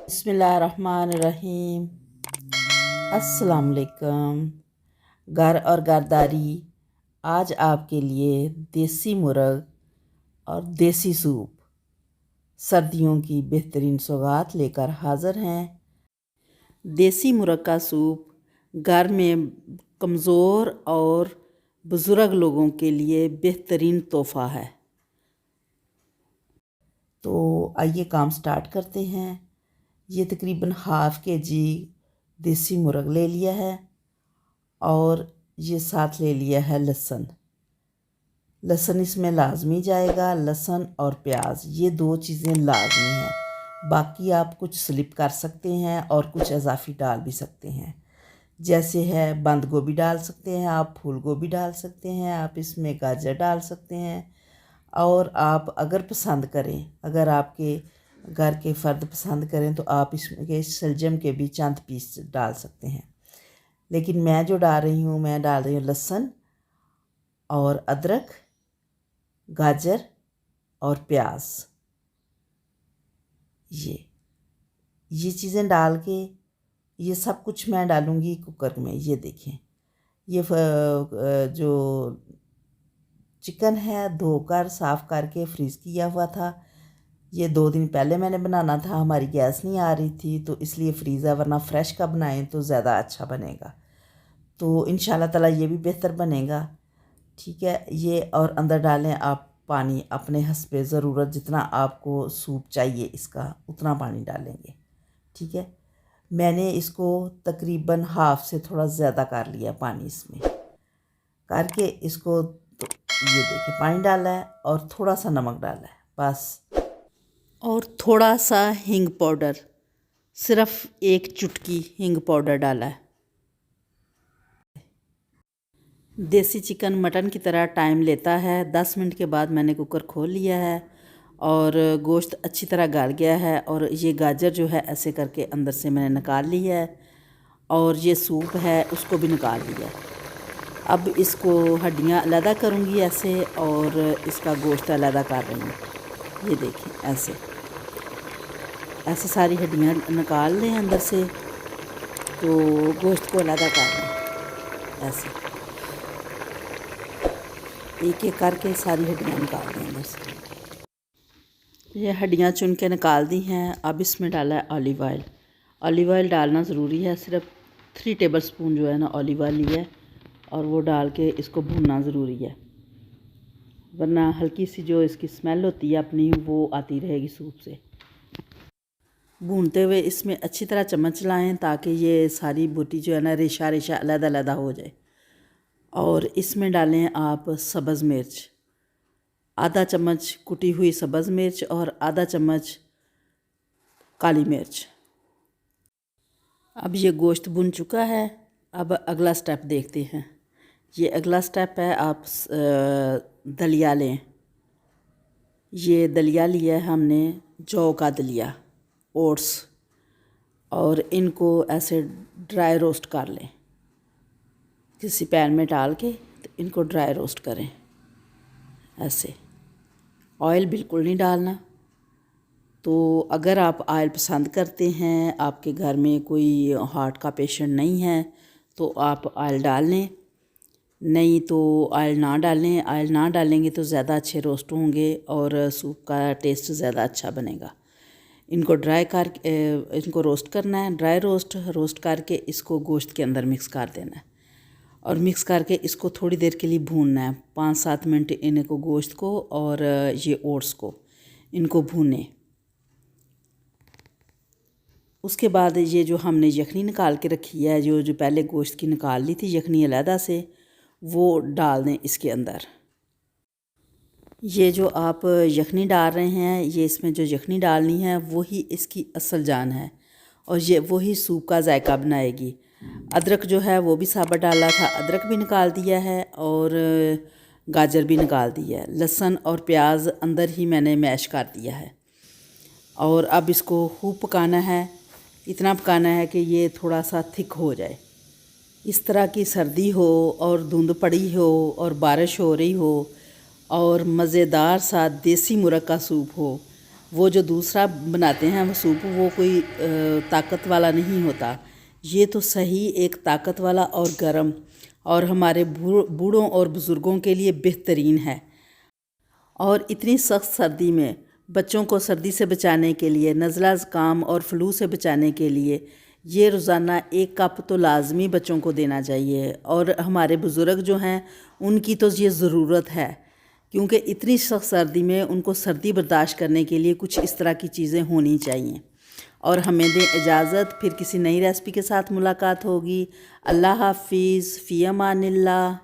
बिस्मिल्लाहिर्रहमानिर्रहीम। अस्सलाम वालेकुम। घर और घरदारी आज आपके लिए देसी मुर्ग और देसी सूप सर्दियों की बेहतरीन सौगात लेकर हाज़िर हैं। देसी मुर्ग का सूप घर में कमज़ोर और बुज़ुर्ग लोगों के लिए बेहतरीन तोहफ़ा है। तो आइए काम स्टार्ट करते हैं। ये तकरीबन ½ kg देसी मुर्ग ले लिया है और ये साथ ले लिया है लहसुन। लहसुन इसमें लाजमी जाएगा, लहसुन और प्याज ये 2 चीज़ें लाजमी हैं। बाकी आप कुछ स्लिप कर सकते हैं और कुछ इजाफी डाल भी सकते हैं। जैसे है बंद गोभी डाल सकते हैं आप, फूल गोभी डाल सकते हैं आप, इसमें गाजर डाल सकते हैं। और आप अगर पसंद करें, अगर आपके घर के फ़र्द पसंद करें तो आप इसमें शलजम के भी चंद पीस डाल सकते हैं। लेकिन मैं जो डाल रही हूँ, मैं डाल रही हूँ लहसुन और अदरक, गाजर और प्याज। ये चीज़ें डाल के ये सब कुछ मैं डालूँगी कुकर में। ये देखें, ये जो चिकन है धोकर साफ़ करके फ्रीज़ किया हुआ था। ये 2 दिन पहले मैंने बनाना था, हमारी गैस नहीं आ रही थी तो इसलिए फ्रीज़ है, वरना फ्रेश का बनाएं तो ज़्यादा अच्छा बनेगा। तो इंशाल्लाह ताला ये भी बेहतर बनेगा। ठीक है, ये और अंदर डालें आप पानी अपने हस्बे ज़रूरत, जितना आपको सूप चाहिए इसका उतना पानी डालेंगे। ठीक है, मैंने इसको तकरीबन हाफ़ से थोड़ा ज़्यादा कर लिया पानी इसमें करके इसको। तो ये देखिए पानी डाला है और थोड़ा सा नमक डाला है बस, और थोड़ा सा हींग पाउडर, सिर्फ़ 1 चुटकी हींग पाउडर डाला है। देसी चिकन मटन की तरह टाइम लेता है। 10 मिनट के बाद मैंने कुकर खोल लिया है और गोश्त अच्छी तरह गल गया है। और ये गाजर जो है ऐसे करके अंदर से मैंने निकाल ली है और ये सूप है उसको भी निकाल लिया। अब इसको हड्डियाँ अलग करूँगी ऐसे, और इसका गोश्त अलग कर रही हूँ। ये देखें ऐसे ऐसे सारी हड्डियाँ निकाल लें अंदर से, तो गोश्त को अलग कर लें। ऐसे एक एक करके सारी हड्डियाँ निकाल दें अंदर से। ये हड्डियाँ चुन के निकाल दी हैं। अब इसमें डाला है ऑलिव ऑयल। ऑलिव ऑयल डालना ज़रूरी है, सिर्फ 3 टेबल स्पून जो है ना ऑलिव ऑयल लिया है और वो डाल के इसको भूनना ज़रूरी है, वरना हल्की सी जो इसकी स्मेल होती है अपनी वो आती रहेगी सूप से। भूनते हुए इसमें अच्छी तरह चम्मच चलाएँ ताकि ये सारी बोटी जो है ना रेशा रेशा अलग अलग हो जाए। और इसमें डालें आप सब्ज़ मिर्च, आधा चम्मच कुटी हुई सब्ज़ मिर्च और आधा चम्मच काली मिर्च। अब ये गोश्त भुन चुका है। अब अगला स्टेप देखते हैं। ये अगला स्टेप है, आप दलिया लें। ये दलिया लिया है हमने, जौ का दलिया, ओट्स, और इनको ऐसे ड्राई रोस्ट कर लें। किसी पैन में डाल के तो इनको ड्राई रोस्ट करें ऐसे। ऑयल बिल्कुल नहीं डालना। तो अगर आप ऑयल पसंद करते हैं, आपके घर में कोई हार्ट का पेशेंट नहीं है तो आप ऑयल डाल लें, नहीं तो ऑयल ना डालें। ऑयल ना डालेंगे तो ज़्यादा अच्छे रोस्ट होंगे और सूप का टेस्ट ज़्यादा अच्छा बनेगा। इनको इनको रोस्ट करना है, ड्राई रोस्ट करके इसको गोश्त के अंदर मिक्स कर देना है और मिक्स करके इसको थोड़ी देर के लिए भूनना है। 5-7 मिनट इनको गोश्त को और ये ओट्स को इनको भूनें। उसके बाद ये जो हमने यखनी निकाल के रखी है, जो पहले गोश्त की निकाल ली थी यखनी अलहदा से, वो डाल दें इसके अंदर। ये जो आप यखनी डाल रहे हैं, ये इसमें जो यखनी डालनी है वही इसकी असल जान है और ये वही सूप का जायका बनाएगी। अदरक जो है वो भी साबुत डाला था, अदरक भी निकाल दिया है और गाजर भी निकाल दिया है। लहसुन और प्याज अंदर ही मैंने मैश कर दिया है और अब इसको खूब पकाना है। इतना पकाना है कि ये थोड़ा सा थिक हो जाए। इस तरह की सर्दी हो और धुंध पड़ी हो और बारिश हो रही हो और मज़ेदार सा देसी मुर्ग का सूप हो, वो जो दूसरा बनाते हैं वो सूप, वो कोई ताकत वाला नहीं होता। ये तो सही एक ताकत वाला और गर्म और हमारे बूढ़ों और बुज़ुर्गों के लिए बेहतरीन है। और इतनी सख्त सर्दी में बच्चों को सर्दी से बचाने के लिए, नज़ला ज़ुकाम और फ्लू से बचाने के लिए ये रोज़ाना 1 कप तो लाजमी बच्चों को देना चाहिए। और हमारे बुज़ुर्ग जो हैं उनकी तो ये ज़रूरत है, क्योंकि इतनी सख्त सर्दी में उनको सर्दी बर्दाश्त करने के लिए कुछ इस तरह की चीज़ें होनी चाहिए। और हमें दें इजाज़त, फिर किसी नई रेसिपी के साथ मुलाकात होगी। अल्लाह हाफिज़, फ़ी अमानिल्लाह।